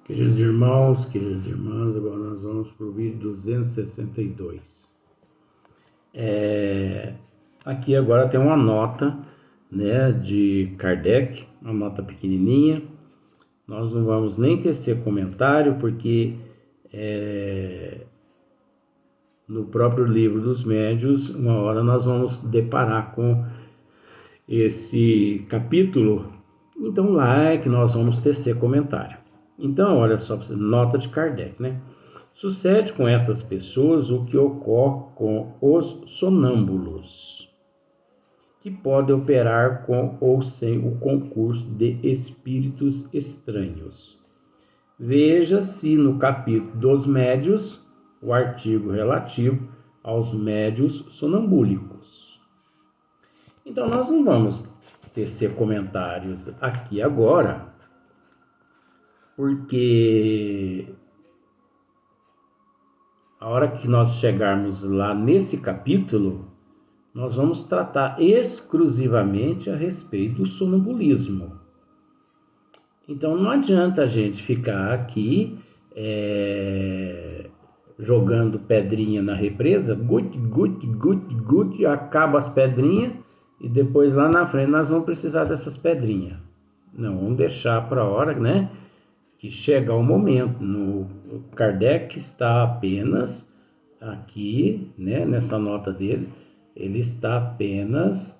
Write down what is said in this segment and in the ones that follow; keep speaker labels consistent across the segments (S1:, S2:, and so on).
S1: Queridos irmãos, queridas irmãs, agora nós vamos para o vídeo 262. Aqui agora tem uma nota, né, de Kardec, uma nota pequenininha. Nós não vamos nem tecer comentário, porque no próprio livro dos médiuns, uma hora nós vamos deparar com esse capítulo. Então lá é que nós vamos tecer comentário. Então, olha só, nota de Kardec, né? Sucede com essas pessoas o que ocorre com os sonâmbulos, que podem operar com ou sem o concurso de espíritos estranhos. Veja-se no capítulo dos médios, o artigo relativo aos médios sonambúlicos. Então, nós não vamos tecer comentários aqui agora, porque a hora que nós chegarmos lá nesse capítulo, nós vamos tratar exclusivamente a respeito do sonambulismo. Então não adianta a gente ficar aqui jogando pedrinha na represa, gut, acaba as pedrinhas e depois lá na frente nós vamos precisar dessas pedrinhas. Não, vamos deixar para a hora, né? Que chega o momento. O Kardec está apenas aqui, né, nessa nota dele, ele está apenas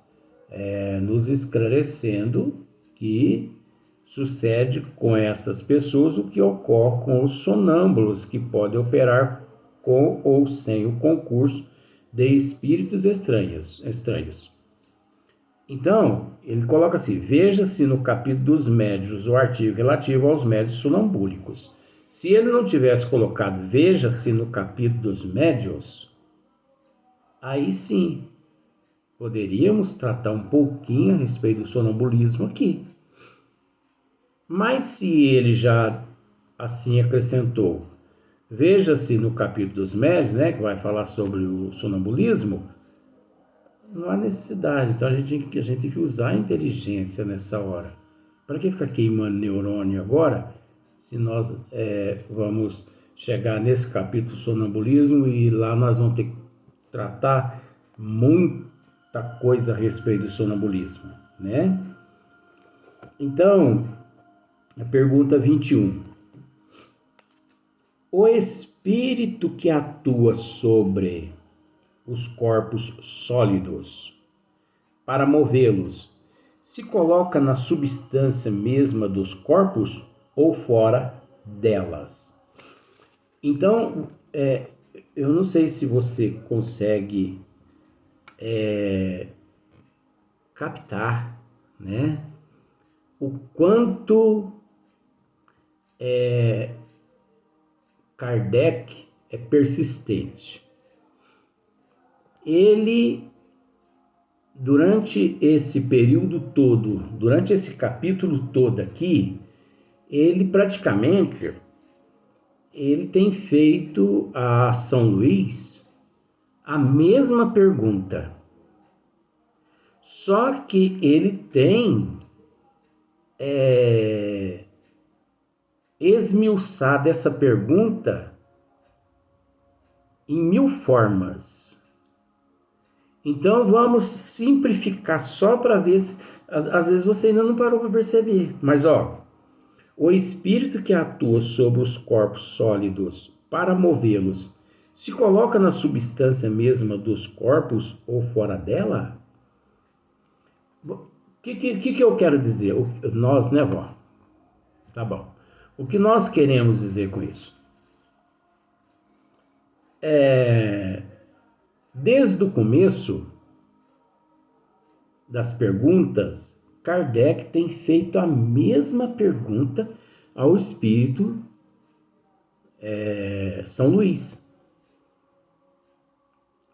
S1: nos esclarecendo que sucede com essas pessoas o que ocorre com os sonâmbulos, que podem operar com ou sem o concurso de espíritos estranhos. Então, ele coloca assim: veja-se no capítulo dos médios o artigo relativo aos médios sonambúlicos. Se ele não tivesse colocado veja-se no capítulo dos médios, aí sim, poderíamos tratar um pouquinho a respeito do sonambulismo aqui. Mas se ele já assim acrescentou, veja-se no capítulo dos médios, né, que vai falar sobre o sonambulismo, não há necessidade. Então a gente tem que usar a inteligência nessa hora. Para que ficar queimando neurônio agora, se nós vamos chegar nesse capítulo sonambulismo e lá nós vamos ter que tratar muita coisa a respeito do sonambulismo, né? Então, a pergunta 21. O espírito que atua sobre os corpos sólidos, para movê-los, se coloca na substância mesma dos corpos ou fora delas? Então, eu não sei se você consegue captar, né, o quanto Kardec é persistente. Ele, durante esse período todo, durante esse capítulo todo aqui, ele praticamente tem feito a São Luís a mesma pergunta. Só que ele tem esmiuçado essa pergunta em 1000 formas. Então vamos simplificar só para ver se às vezes você ainda não parou para perceber. Mas o espírito que atua sobre os corpos sólidos para movê-los se coloca na substância mesma dos corpos ou fora dela? O que eu quero dizer? Nós, né, vó? Tá bom. O que nós queremos dizer com isso? Desde o começo das perguntas, Kardec tem feito a mesma pergunta ao espírito São Luís.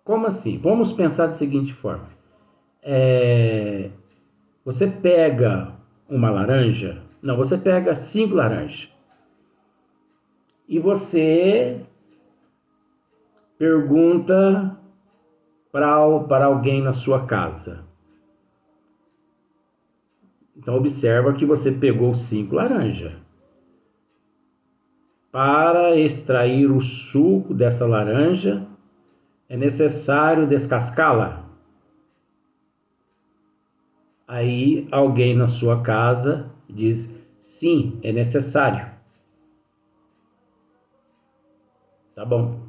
S1: Como assim? Vamos pensar da seguinte forma. Você pega uma laranja, você pega 5 laranjas e você pergunta para alguém na sua casa. Então observa que você pegou 5 laranjas. Para extrair o suco dessa laranja, é necessário descascá-la? Aí alguém na sua casa diz: sim, é necessário. Tá bom.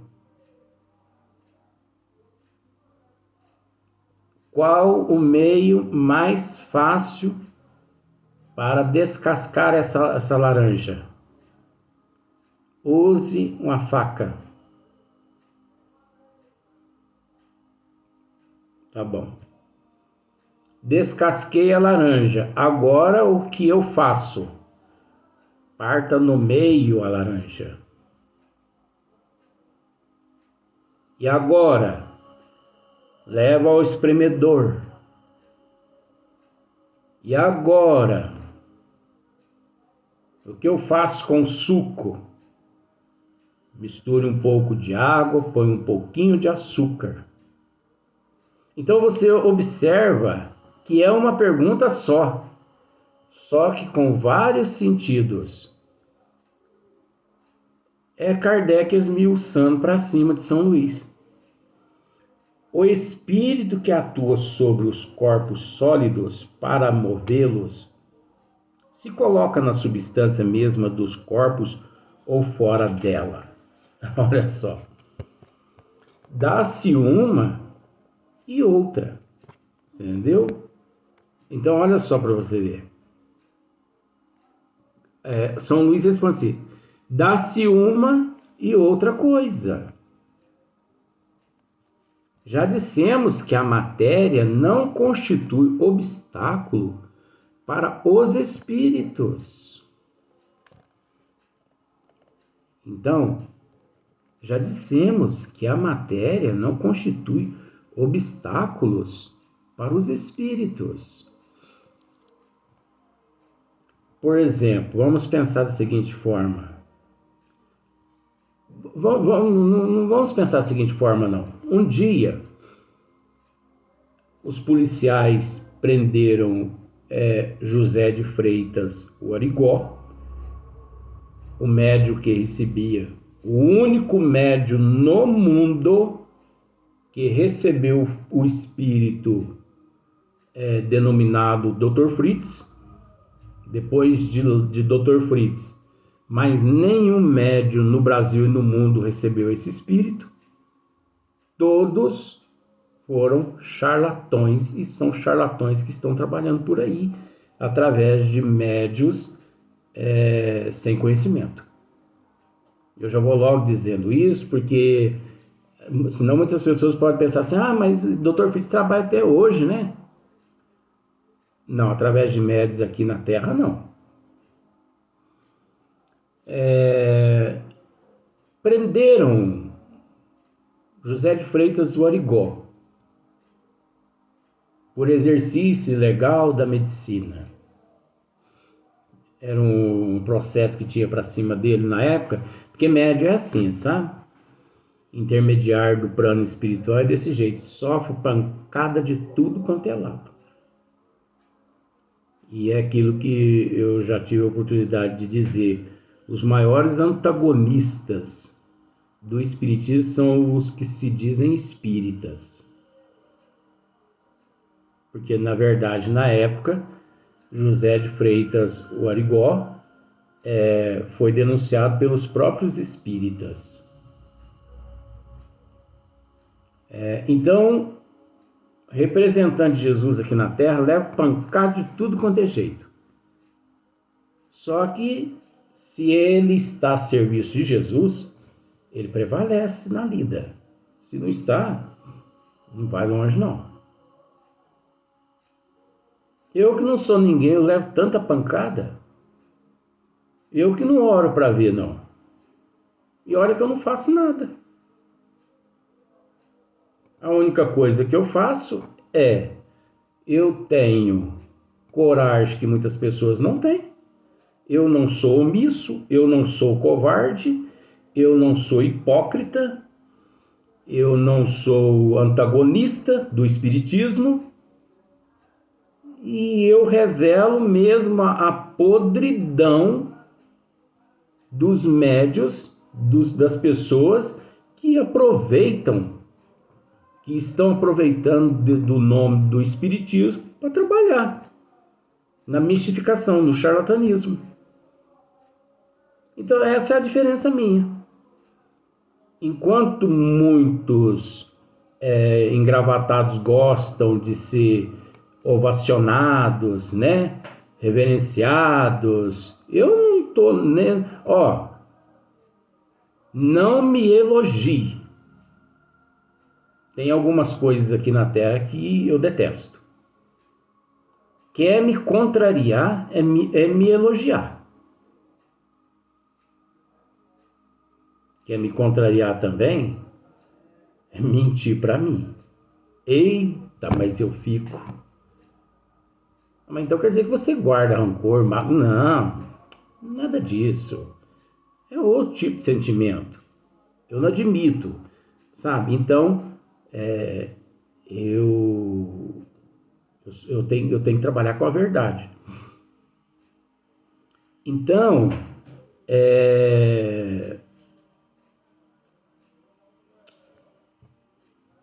S1: Qual o meio mais fácil para descascar essa laranja? Use uma faca. Tá bom. Descasquei a laranja. Agora o que eu faço? Parta no meio a laranja. E agora? Leva ao espremedor. E agora? O que eu faço com o suco? Misture um pouco de água, põe um pouquinho de açúcar. Então você observa que é uma pergunta só que com vários sentidos. É Kardec esmiuçando para cima de São Luís. O espírito que atua sobre os corpos sólidos para movê-los se coloca na substância mesma dos corpos ou fora dela. Olha só. Dá-se uma e outra. Entendeu? Então, olha só para você ver. São Luís responde assim: dá-se uma e outra coisa. Já dissemos que a matéria não constitui obstáculo para os espíritos. Então, já dissemos que a matéria não constitui obstáculos para os espíritos. Por exemplo, vamos pensar da seguinte forma. Não vamos pensar da seguinte forma, não. Um dia, os policiais prenderam José de Freitas, o Arigó, o médium que recebia, o único médium no mundo que recebeu o espírito denominado Dr. Fritz, depois de Dr. Fritz, mas nenhum médium no Brasil e no mundo recebeu esse espírito. Todos foram charlatões, e são charlatões que estão trabalhando por aí através de médios sem conhecimento. Eu já vou logo dizendo isso, porque senão muitas pessoas podem pensar assim: mas o Dr. Fritz trabalha até hoje, né? Não, através de médios aqui na Terra, não. Prenderam José de Freitas o Arigó por exercício ilegal da medicina. Era um processo que tinha para cima dele na época, porque médio é assim, sabe? Intermediário do plano espiritual é desse jeito, sofre pancada de tudo quanto é lado. E é aquilo que eu já tive a oportunidade de dizer: os maiores antagonistas do espiritismo são os que se dizem espíritas. Porque, na verdade, na época, José de Freitas, o Arigó, foi denunciado pelos próprios espíritas. Então, representante de Jesus aqui na Terra leva pancada de tudo quanto é jeito. Só que, se ele está a serviço de Jesus, ele prevalece na lida. Se não está, não vai longe, não. Eu que não sou ninguém, eu levo tanta pancada. Eu que não oro para ver, não. E olha que eu não faço nada. A única coisa que eu faço eu tenho coragem que muitas pessoas não têm. Eu não sou omisso, eu não sou covarde, eu não sou hipócrita, eu não sou antagonista do espiritismo, e eu revelo mesmo a podridão dos médios, das pessoas que aproveitam, que estão aproveitando do nome do espiritismo para trabalhar na mistificação, no charlatanismo. Então essa é a diferença minha. Enquanto muitos engravatados gostam de ser ovacionados, né, reverenciados, eu não tô nem, não me elogie. Tem algumas coisas aqui na Terra que eu detesto. Quer me contrariar é me elogiar. Quer me contrariar também é mentir para mim. Eita, mas eu fico. Mas então quer dizer que você guarda rancor? Não, nada disso. É outro tipo de sentimento. Eu não admito, sabe? Então, eu tenho que trabalhar com a verdade. Então,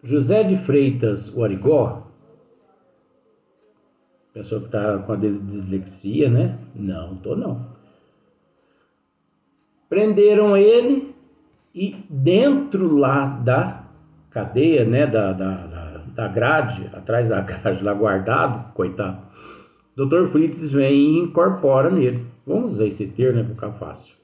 S1: José de Freitas Warigó, pessoa que está com a dislexia, né? Não, não. Prenderam ele e dentro lá da cadeia, né? Da grade, atrás da grade lá guardado, coitado, Dr. Fritz vem e incorpora nele. Vamos usar esse termo, né? Para ficar fácil.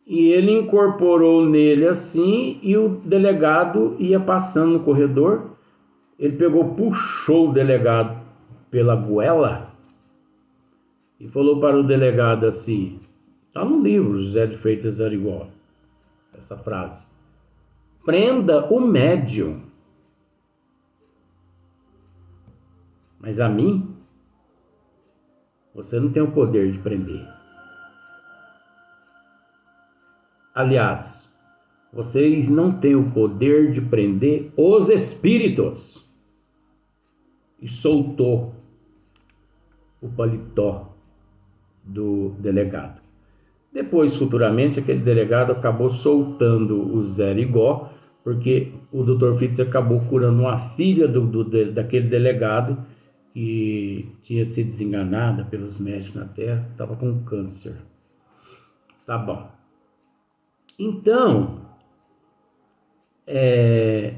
S1: E ele incorporou nele assim, e o delegado ia passando no corredor. Ele puxou o delegado pela goela e falou para o delegado assim, está no livro José de Freitas Warigó, essa frase: prenda o médium, mas a mim você não tem o poder de prender. Aliás, vocês não têm o poder de prender os espíritos. E soltou o paletó do delegado. Depois, futuramente, aquele delegado acabou soltando o Zé Warigó, porque o Dr. Fritz acabou curando uma filha daquele delegado que tinha sido desenganada pelos médicos na Terra, que estava com câncer. Tá bom. Então,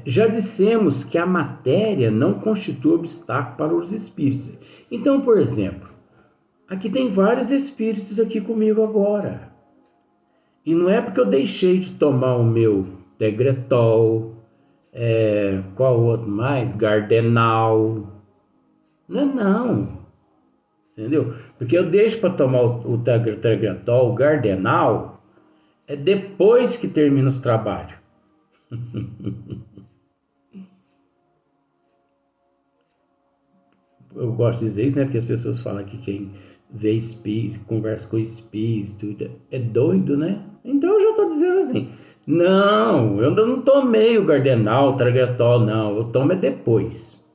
S1: já dissemos que a matéria não constitui obstáculo para os espíritos. Então, por exemplo, aqui tem vários espíritos aqui comigo agora. E não é porque eu deixei de tomar o meu Tegretol, qual outro mais? Gardenal. Não. Entendeu? Porque eu deixo para tomar o Tegretol, o Gardenal, depois que termina os trabalhos. Eu gosto de dizer isso, né? Porque as pessoas falam que quem vê espírito, conversa com espírito, é doido, né? Então eu já estou dizendo assim, não, eu ainda não tomei o Gardenal, o Tegretol, não, eu tomo depois,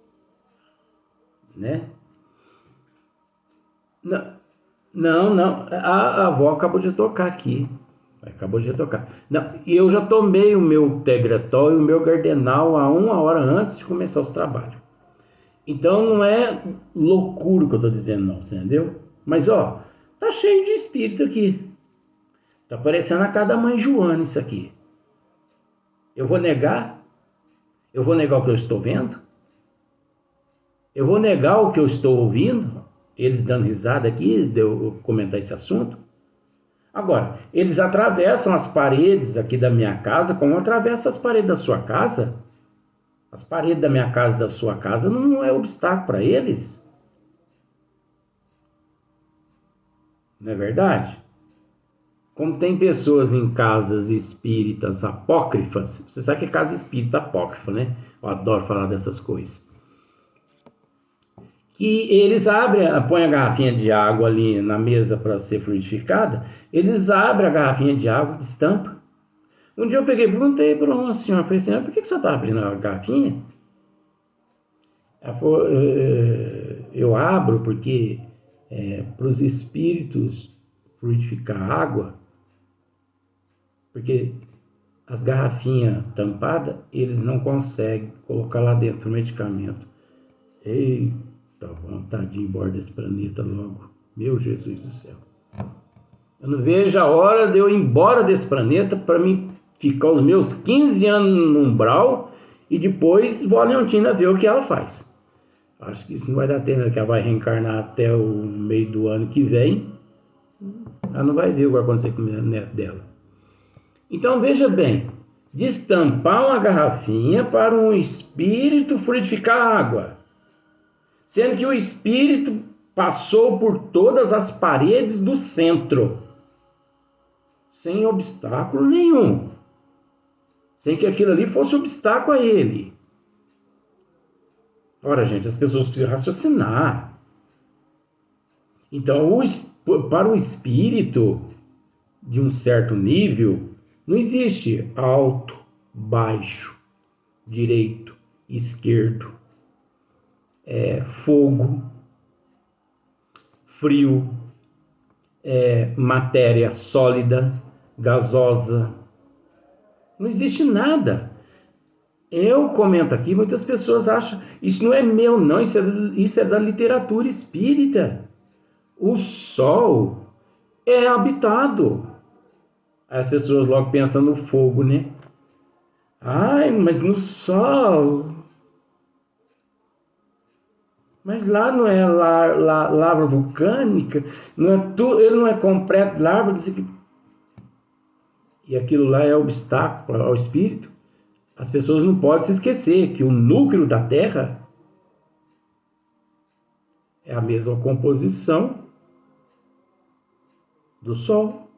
S1: né? Não, a avó acabou de tocar aqui. Não, e eu já tomei o meu Tegretol e o meu Gardenal há 1 hora antes de começar os trabalhos. Então não é loucura que eu tô dizendo, não, você entendeu? Mas tá cheio de espírito aqui. Tá parecendo a casa da mãe Joana isso aqui. Eu vou negar? Eu vou negar o que eu estou vendo? Eu vou negar o que eu estou ouvindo? Eles dando risada aqui, de eu comentar esse assunto? Agora, eles atravessam as paredes aqui da minha casa, como atravessam as paredes da sua casa. As paredes da minha casa e da sua casa não é obstáculo para eles. Não é verdade? Como tem pessoas em casas espíritas apócrifas, você sabe que é casa espírita apócrifa, né? Eu adoro falar dessas coisas. Que eles põem a garrafinha de água ali na mesa para ser fluidificada, eles abrem a garrafinha de água, destampa. Um dia eu perguntei para uma senhora, falei assim, por que você está abrindo a garrafinha? Ela falou, eu abro porque para os espíritos fluidificar a água, porque as garrafinhas tampadas, eles não conseguem colocar lá dentro o medicamento. Eita, vontade de ir embora desse planeta logo. Meu Jesus do céu. Eu não vejo a hora de eu ir embora desse planeta para mim ficar os meus 15 anos no umbral e depois vou a Leontina ver o que ela faz. Acho que isso não vai dar tempo, que ela vai reencarnar até o meio do ano que vem. Ela não vai ver o que vai acontecer com o neto dela. Então veja bem, destampar uma garrafinha para um espírito fluidificar a água, sendo que o espírito passou por todas as paredes do centro, sem obstáculo nenhum, sem que aquilo ali fosse obstáculo a ele. Ora, gente, as pessoas precisam raciocinar. Então, para o espírito de um certo nível, não existe alto, baixo, direito, esquerdo, fogo, frio, matéria sólida, gasosa. Não existe nada. Eu comento aqui, muitas pessoas acham, isso não é meu não, isso é da literatura espírita. O Sol é habitado. As pessoas logo pensam no fogo, né? Ai, mas no Sol. Mas lá não é lava vulcânica, não é ele não é completo lava. E aquilo lá é obstáculo ao espírito. As pessoas não podem se esquecer que o núcleo da Terra é a mesma composição do Sol.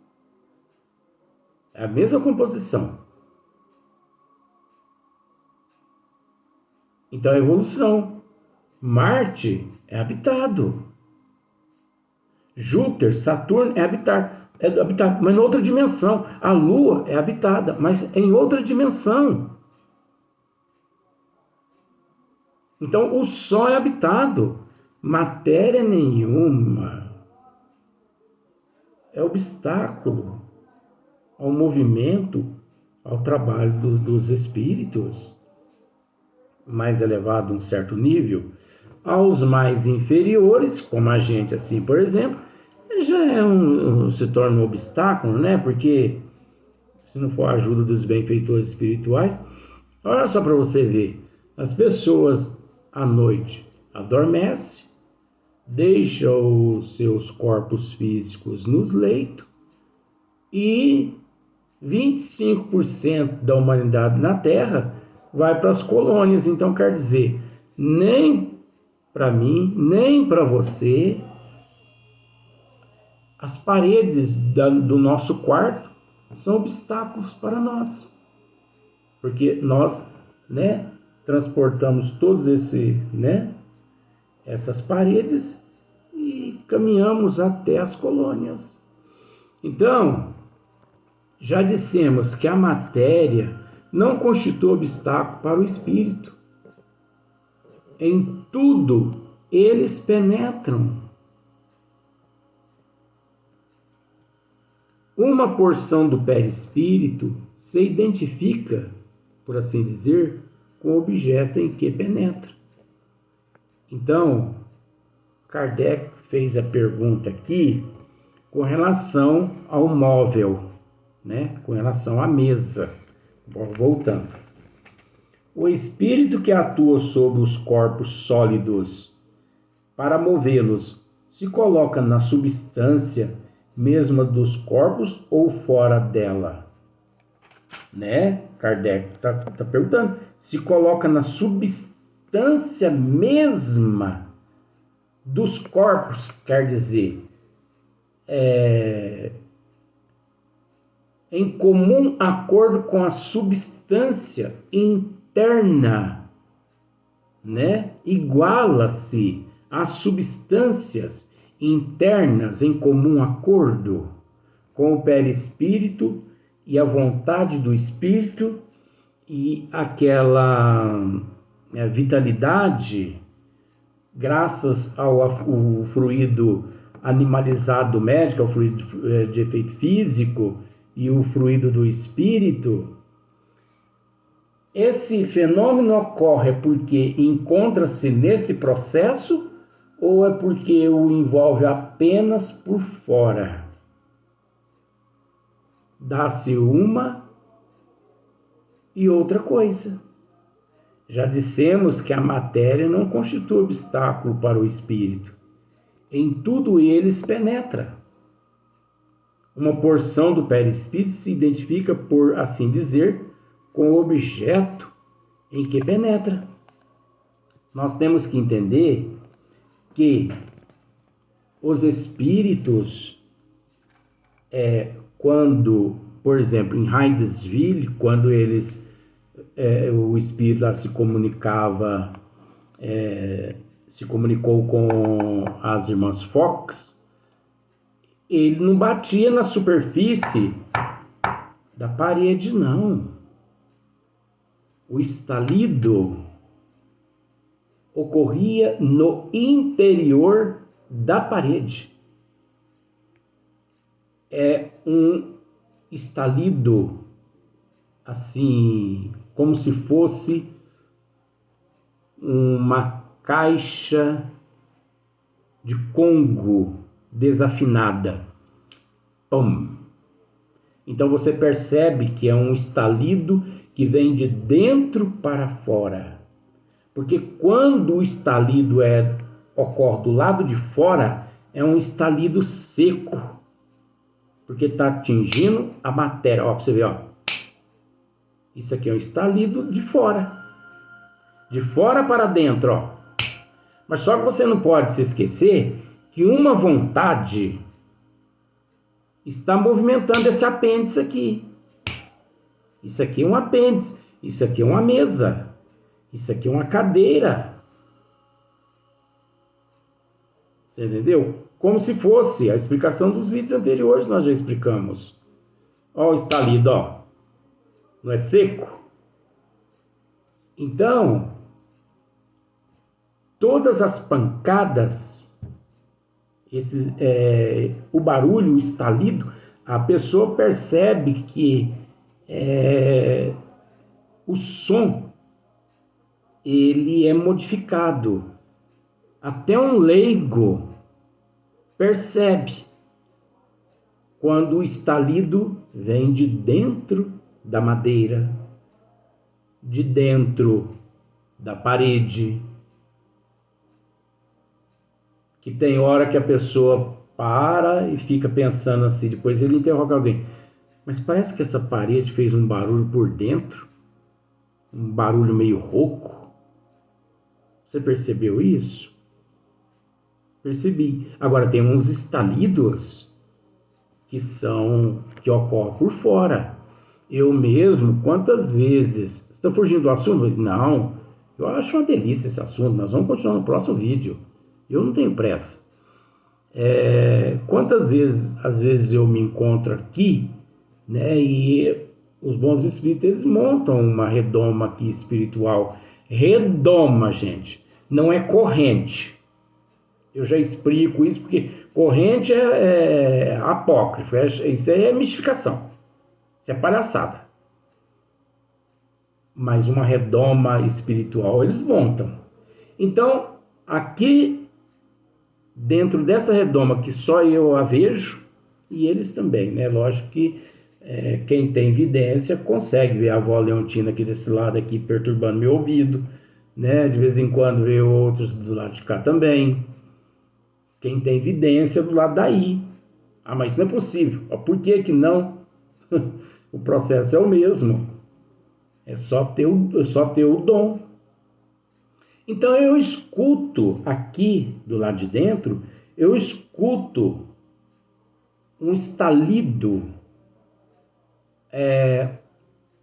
S1: É a mesma composição. Então a evolução. Marte é habitado. Júpiter, Saturno é habitado, mas em outra dimensão. A Lua é habitada, mas em outra dimensão. Então o Sol é habitado. Matéria nenhuma é obstáculo ao movimento, ao trabalho dos espíritos mais elevado a um certo nível. Aos mais inferiores, como a gente, assim, por exemplo, já se torna um obstáculo, né? Porque se não for a ajuda dos benfeitores espirituais, olha só para você ver, as pessoas à noite adormecem, deixam os seus corpos físicos nos leitos e 25% da humanidade na Terra vai para as colônias. Então quer dizer, nem para mim, nem para você, as paredes do nosso quarto são obstáculos para nós. Porque nós, né, transportamos todos essas paredes e caminhamos até as colônias. Então, já dissemos que a matéria não constitui obstáculo para o espírito. Em tudo eles penetram. Uma porção do perispírito se identifica, por assim dizer, com o objeto em que penetra. Então, Kardec fez a pergunta aqui com relação ao móvel, né? Com relação à mesa. Voltando. O espírito que atua sobre os corpos sólidos para movê-los se coloca na substância mesma dos corpos ou fora dela? Né? Kardec está perguntando. Se coloca na substância mesma dos corpos, quer dizer, em comum acordo com a substância interna, né? Iguala-se às substâncias internas em comum acordo com o perispírito e a vontade do espírito e aquela vitalidade, graças ao fluido animalizado do médico, é o fluido de efeito físico e o fluido do espírito, esse fenômeno ocorre porque encontra-se nesse processo ou é porque o envolve apenas por fora? Dá-se uma e outra coisa. Já dissemos que a matéria não constitui obstáculo para o espírito. Em tudo eles penetra. Uma porção do perispírito se identifica, por assim dizer, com o objeto em que penetra. Nós temos que entender que os espíritos, quando, por exemplo, em Hydesville, quando o espírito lá se comunicou com as irmãs Fox, ele não batia na superfície da parede, não. O estalido ocorria no interior da parede. É um estalido, assim, como se fosse uma caixa de Congo desafinada. Pum! Então você percebe que é um estalido que vem de dentro para fora. Porque quando o estalido ocorre do lado de fora, é um estalido seco. Porque está atingindo a matéria. Ó, para você ver, ó. Isso aqui é um estalido de fora. De fora para dentro, ó. Mas só que você não pode se esquecer que uma vontade está movimentando esse apêndice aqui. Isso aqui é um apêndice. Isso aqui é uma mesa. Isso aqui é uma cadeira. Você entendeu? Como se fosse a explicação dos vídeos anteriores, nós já explicamos. Ó o estalido, ó. Não é seco? Então, todas as pancadas, o barulho, o estalido, a pessoa percebe que o som ele é modificado. Até um leigo percebe quando o estalido vem de dentro da madeira, de dentro da parede, que tem hora que a pessoa para e fica pensando assim, depois ele interroga alguém, mas parece que essa parede fez um barulho por dentro, um barulho meio rouco. Você percebeu isso? Percebi. Agora tem uns estalidos que ocorrem por fora. Eu mesmo, quantas vezes... Você está fugindo do assunto? Não, eu acho uma delícia esse assunto. Nós vamos continuar no próximo vídeo. Eu não tenho pressa. Quantas vezes, às vezes eu me encontro aqui, né, e os bons espíritos, eles montam uma redoma aqui espiritual. Redoma, gente, não é corrente. Eu já explico isso, porque corrente é apócrifo, isso é mistificação, isso é palhaçada. Mas uma redoma espiritual eles montam. Então, aqui, dentro dessa redoma que só eu a vejo, e eles também, né? Lógico que quem tem vidência consegue ver a avó Leontina aqui desse lado aqui perturbando meu ouvido, né? De vez em quando vê outros do lado de cá também. Quem tem vidência do lado daí. Ah, mas isso não é possível. Por que que não? O processo é o mesmo. É só ter o dom. Então eu escuto aqui do lado de dentro, eu escuto um estalido,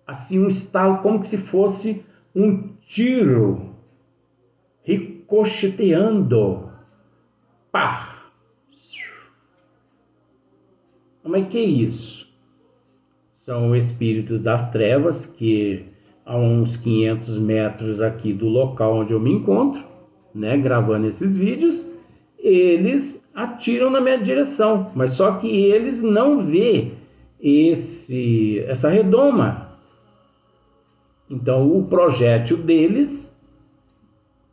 S1: assim um estalo como que se fosse um tiro ricocheteando. Pá! Mas que é isso? São espíritos das trevas que a uns 500 metros aqui do local onde eu me encontro, né, gravando esses vídeos, eles atiram na minha direção, mas só que eles não vê essa redoma. Então o projétil deles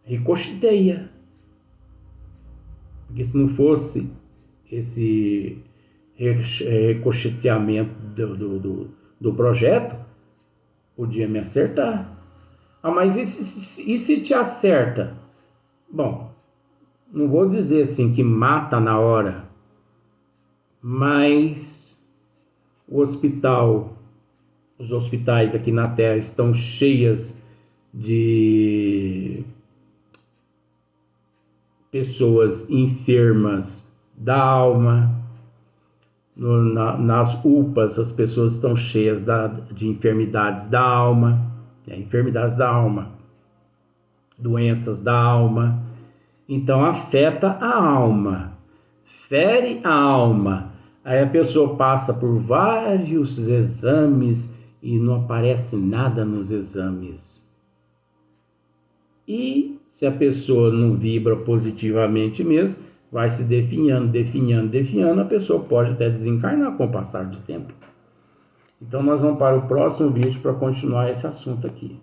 S1: ricocheteia. Porque se não fosse esse ricocheteamento do projeto, podia me acertar. Mas e se te acerta? Bom, não vou dizer assim que mata na hora, mas os hospitais aqui na Terra estão cheias de pessoas enfermas da alma. Nas UPAs as pessoas estão cheias de enfermidades da alma, doenças da alma. Então afeta a alma, fere a alma. Aí a pessoa passa por vários exames e não aparece nada nos exames. E se a pessoa não vibra positivamente mesmo, vai se definhando, a pessoa pode até desencarnar com o passar do tempo. Então nós vamos para o próximo vídeo para continuar esse assunto aqui.